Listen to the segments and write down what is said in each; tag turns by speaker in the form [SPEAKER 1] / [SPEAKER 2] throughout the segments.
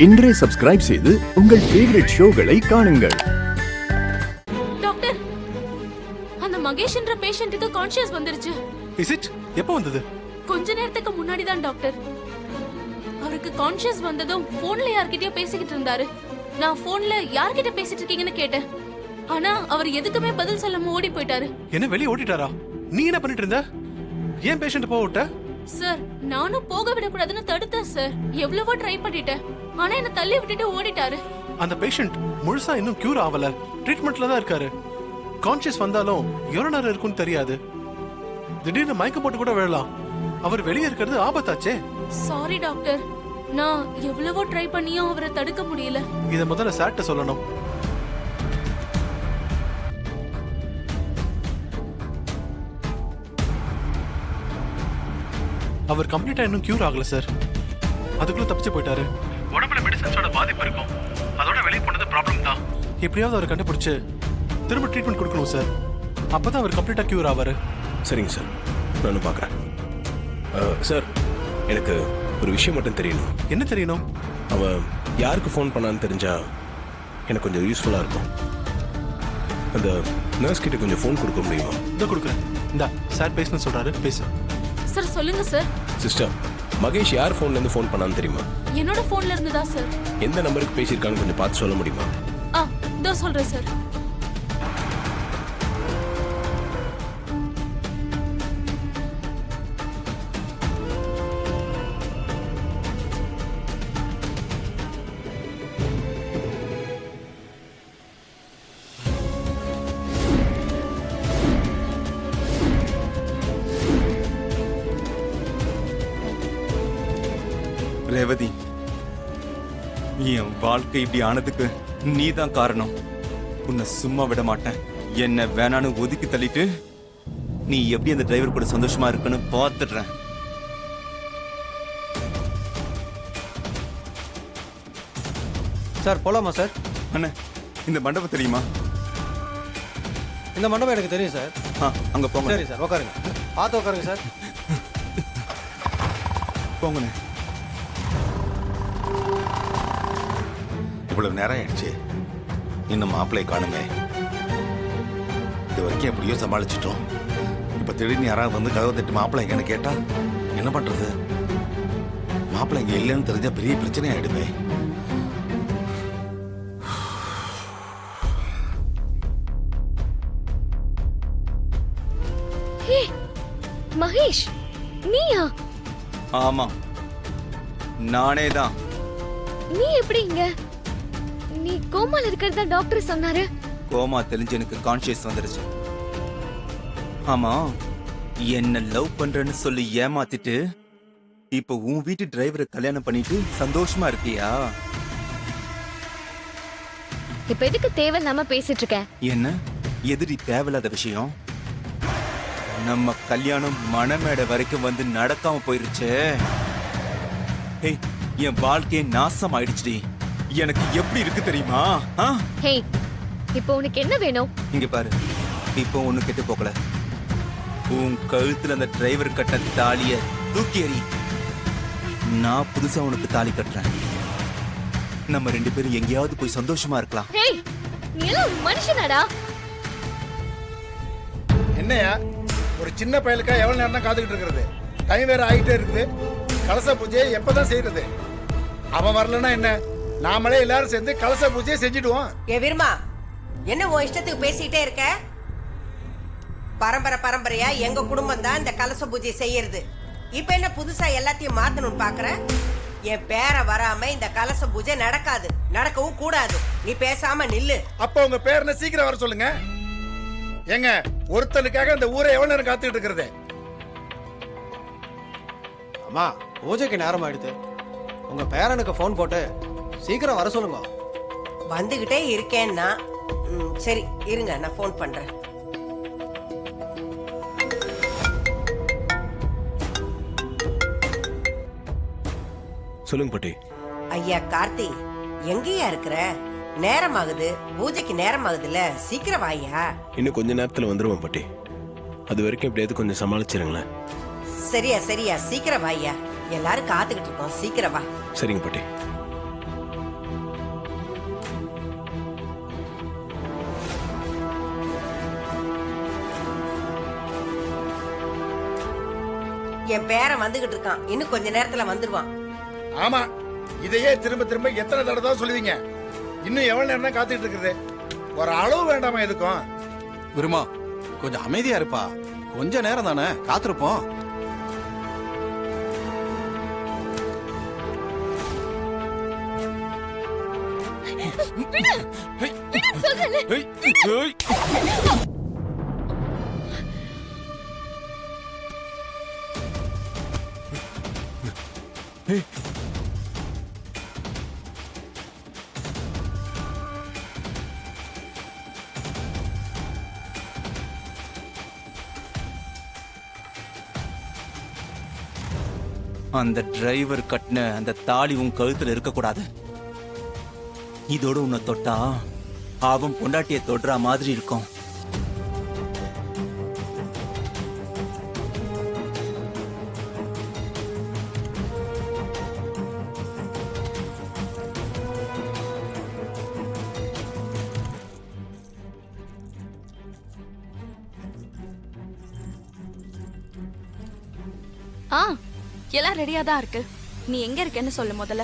[SPEAKER 1] இன்றே சப்ஸ்கிரைப் செய்து உங்கள் ஃபேவரட் ஷோகளை காணுங்கள்.
[SPEAKER 2] டாக்டர், அந்த மகேஷ் என்ற பேஷண்ட்டுக்கு கான்ஷியஸ் வந்துருச்சு.
[SPEAKER 3] Is it? எப்போ வந்தது?
[SPEAKER 2] கொஞ்ச நேரத்துக்கு முன்னாடி தான் டாக்டர். அவருக்கு கான்ஷியஸ் வந்ததும் போன்ல யார்கிட்டயோ பேசிக்கிட்டு இருந்தாரு. நான் போன்ல யார்கிட்ட பேசிட்டு இருக்கீங்கன்னு கேட்டேன். ஆனா அவர் எதுக்குமே பதில் சொல்லாம ஓடி போயிட்டாரு.
[SPEAKER 3] என்ன வெளிய ஓடிட்டாரா? நீ என்ன பண்ணிட்டு இருந்த? ஏன் பேஷண்ட் போக விட்ட?
[SPEAKER 2] சார், நானும் போக விடக்கூடாதுன்னு தடுத்தேன் சார். எவ்வளவோ ட்ரை பண்ணிட்டேன். ஆனா என்ன தள்ளி விட்டுட்டு ஓடிட்டாரு.
[SPEAKER 3] அந்த பேஷண்ட் முழுசா இன்னும் கியூர் ஆகல. ட்ரீட்மெண்ட்ல தான் இருக்காரு. கான்ஷியஸ் வந்தாலும் எவ்வளவு நேரம் இருக்குன்னு தெரியாது. திடீர்னு மயக்க போட்டு கூட விழலாம். அவர் வெளியே இருக்கிறது ஆபத்தாச்சே.
[SPEAKER 2] சாரி டாக்டர், நான் எவ்வளவோ ட்ரை பண்ணியும் அவரை தடுக்க முடியல.
[SPEAKER 3] இத முதல்ல சார்ட்ட சொல்லணும். அவர் கம்ப்ளீட்டா இன்னும் கியூர் ஆகல சார். அதுக்குள்ள தப்பிச்சு போயிட்டாரு. உடம்புல மெடிசன்ஸோட பாதிப்பு இருக்கும். அதோட வெளியே போனது ப்ராப்ளம் தான். எப்படியாவது அவர் கண்டுபிடிச்சு திரும்ப ட்ரீட்மெண்ட் கொடுக்கணும் சார். அப்பதான் அவர் கம்ப்ளீட்டா கியூர் ஆவாரு.
[SPEAKER 4] சரிங்க சார், நானும் பார்க்குறேன். சார், எனக்கு ஒரு விஷயம் மட்டும் தெரியணும்.
[SPEAKER 3] என்ன தெரியணும்?
[SPEAKER 4] அவன் யாருக்கு ஃபோன் பண்ணான்னு தெரிஞ்சா எனக்கு கொஞ்சம் யூஸ்ஃபுல்லாக இருக்கும். அந்த நர்ஸ் கிட்ட கொஞ்சம் ஃபோன் கொடுக்க முடியுமா?
[SPEAKER 3] இதை கொடுக்குறேன். இந்தா, சார் பேசணும்னு சொல்றாரு, பேசு.
[SPEAKER 2] சார் சொல்லுங்க சார்.
[SPEAKER 4] சிஸ்டர், மகேஷ் யார் ஃபோன்லேருந்து ஃபோன் பண்ணான்னு தெரியுமா?
[SPEAKER 2] என்னோட போன்ல இருந்துதா சார்?
[SPEAKER 4] எந்த நம்பருக்கு பேசியிருக்கான்னு கொஞ்சம் பார்த்து சொல்ல முடியுமா?
[SPEAKER 2] இதோ சொல்றேன் சார்.
[SPEAKER 5] ரேவதி, என் வாழ்க்கை இப்படி ஆனதுக்கு நீதான் காரணம். உன்னை சும்மா விட மாட்டேன். என்ன வேணான்னு ஒதுக்கி தள்ளிட்டு நீ எப்படி அந்த டிரைவர் கூட சந்தோஷமா இருக்குன்னு பார்த்துடுறேன்.
[SPEAKER 6] சார் போலாமா சார்?
[SPEAKER 5] அண்ணே, இந்த மண்டபம் தெரியுமா?
[SPEAKER 6] இந்த மண்டபம் எனக்கு தெரியும் சார்.
[SPEAKER 5] அங்க போங்க.
[SPEAKER 6] சரி சார், உட்காருங்க. பார்த்து உட்காருங்க சார்.
[SPEAKER 5] போங்கண்ணே.
[SPEAKER 7] இவ்வளவு நேரம் ஆயிடுச்சு, இன்னும் மாப்பிள்ளை காணுமே. இது வரைக்கும் எப்படியோ சமாளிச்சிட்டோம். இப்ப திடீர்னு யாராவது வந்து கதவை தட்டி மாப்பிள்ளை எங்கன்னு கேட்டா என்ன பண்றது? மாப்பிள்ளை இங்க இல்லைன்னு தெரிஞ்சா பெரிய பிரச்சனை ஆயிடுமே.
[SPEAKER 8] மகேஷ், நீயா?
[SPEAKER 5] ஆமா, நானே தான்.
[SPEAKER 8] நீ எப்படி இங்க? நீ கோமால இருக்கிறதா டாக்டர் சொன்னாரு.
[SPEAKER 5] கோமா தெரிஞ்சு எனக்கு கான்ஷியஸ் வந்துருச்சு. ஆமா, என்ன லவ் பண்றேன்னு சொல்லி ஏமாத்திட்டு இப்போ உன் வீட்டு டிரைவரை கல்யாணம் பண்ணிட்டு சந்தோஷமா இருக்கியா?
[SPEAKER 8] இப்ப எதுக்கு தேவையில்லாம பேசிட்டு இருக்க?
[SPEAKER 5] என்ன எதிரி தேவையில்லாத விஷயம்? நம்ம கல்யாணம் மணமேடை வரைக்கும் வந்து நடக்காம போயிருச்சே. ஹேய், என் வாழ்க்கையே நாசம் ஆயிடுச்சுடி. எனக்கு எப்படி இருக்கு தெரியுமா?
[SPEAKER 8] ஹேய், இப்போ உனக்கு என்ன வேணும்?
[SPEAKER 5] இங்க பாரு, இப்போ ஒண்ணு கெட்டு போகல. உன் கழுத்துல அந்த டிரைவர் கட்ட தாலிய தூக்கி எறி. நான் புதுசா உனக்கு தாலி கட்டுறேன். நம்ம ரெண்டு பேரும் எங்கேயாவது போய் சந்தோஷமா இருக்கலாம்.
[SPEAKER 8] ஹேய், நீ எல்லாம் ஒரு மனுஷனாடா?
[SPEAKER 9] என்னையா ஒரு சின்ன பயலுக்கா எவ்வளவு நேரம் தான் காத்துக்கிட்டு இருக்கிறது? டைம் வேற ஆகிட்டே இருக்குது. கலச பூஜையை எப்பதான் செய்யறது? அவன் வரலன்னா என்ன, நாமளே எல்லாரும் சேர்ந்து கலச பூஜையை செஞ்சிடுவோம்.
[SPEAKER 10] ஏ விருமா, என்ன உன் இஷ்டத்துக்கு பேசிட்டே இருக்க? பரம்பரை பரம்பரையா எங்க குடும்பம் தான் இந்த கலச பூஜை செய்யறது. இப்ப என்ன புதுசா எல்லாத்தையும் மாத்தணும்னு பாக்குற? என் பேரை வராம இந்த கலச பூஜை நடக்காது, நடக்கவும் கூடாது. நீ பேசாம நில்லு.
[SPEAKER 9] அப்ப உங்க பேர் என்ன சீக்கிரம் வர சொல்லுங்க. ஏங்க, ஒருத்தனுக்காக இந்த ஊரை எவ்வளவு நேரம் காத்துக்கிட்டு இருக்கிறது?
[SPEAKER 6] அம்மா, பூஜைக்கு நேரம் ஆயிடுது. உங்க பேரனுக்கு ஃபோன் போட்டு சீக்கிரம் வர சொல்லுங்க.
[SPEAKER 10] வந்துகிட்டே இருக்கேன்னா சரி இருங்க, நான் ஃபோன் பண்றேன்.
[SPEAKER 4] சொல்லுங்க பாட்டி.
[SPEAKER 10] ஐயா கார்த்தி, எங்கேயா இருக்கிற? நேரம் ஆகுது, பூஜைக்கு நேரம் ஆகுதுல்ல, சீக்கிரம் வாயா.
[SPEAKER 4] இன்னும் கொஞ்ச நேரத்துல வந்துருவேன் பாட்டி. அது வரைக்கும் எப்படியாவது கொஞ்சம் சமாளிச்சிருங்களேன்.
[SPEAKER 10] சரியா சரியா, சீக்கிரம் வாயா. எல்லாரும் காத்துக்கிட்டு இருக்கோம், சீக்கிரம் வா.
[SPEAKER 4] சரிங்க பாட்டி.
[SPEAKER 10] என் பேரன் வந்துகிட்டு இருக்கான், இன்னும் கொஞ்ச நேரத்துல வந்துருவான்.
[SPEAKER 9] ஆமா, இதையே திரும்ப திரும்ப எத்தனை தடவை தான் சொல்லுவீங்க? இன்னும் எவ்வளவு நேரம் தான் காத்துக்கிட்டு இருக்குது? ஒரு அளவு வேண்டாமா எதுக்கும்?
[SPEAKER 11] குருமா கொஞ்சம் அமைதியா இருப்பா, கொஞ்ச நேரம் தானே காத்திருப்போம்.
[SPEAKER 5] அந்த டிரைவர் கட்டின அந்த தாலி உன் கழுத்துல இருக்க கூடாது. இதோட உன்னை தொட்டா அவன் பொண்டாட்டிய தொடுற மாதிரி இருக்கும்.
[SPEAKER 2] ஆ, எல்லாம் ரெடியா தான் இருக்கு. நீ எங்க இருக்கேன்னு சொல்லு முதல்ல.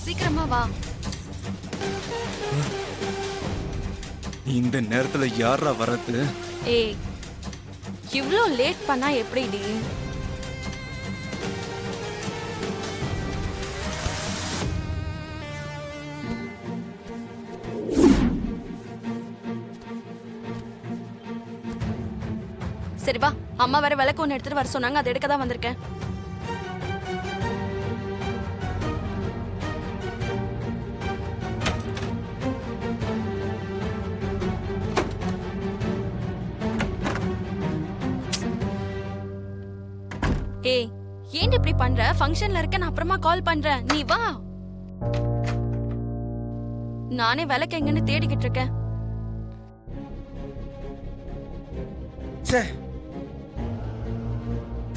[SPEAKER 2] சீக்கிரமா வா.
[SPEAKER 5] இந்த நேரத்துல யாரா வர்றது?
[SPEAKER 2] ஏய், இவ்ளோ லேட் பண்ணா எப்படிடி? சரி வா, அம்மா வேற விளக்கு ஒன்று எடுத்துட்டு வர சொன்னாங்க, அதை எடுக்க தான் வந்திருக்கேன். ஏய், ஏன் இப்படி பண்ற? ஃபங்க்ஷன்ல இருக்க, நான் அப்புறமா கால் பண்றேன், நீ வா. நானே விளக்கு எங்கன்னு தேடிக்கிட்டு இருக்கேன்.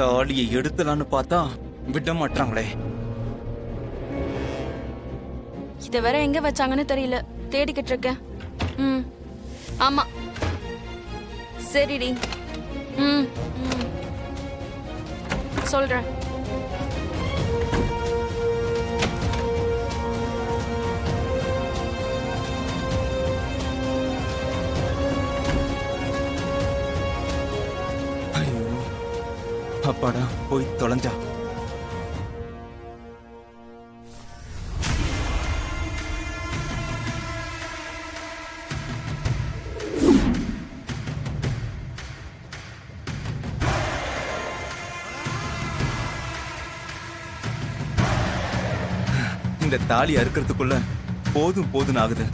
[SPEAKER 5] தாலியை எடுத்துலான்னு பார்த்தா விட மாட்டாங்களே.
[SPEAKER 2] இத வேற எங்க வச்சாங்கன்னு தெரியல, தேடிக்கிட்டு இருக்கேன். ம், ஆமா, சரிடி. ம், ம், சொல்றேன்.
[SPEAKER 5] ஐயோ, அப்பாடா போய் தொலைஞ்சா. இந்த தாலி அறுக்கிறதுக்குள்ள போதும் போதும் ஆகுது.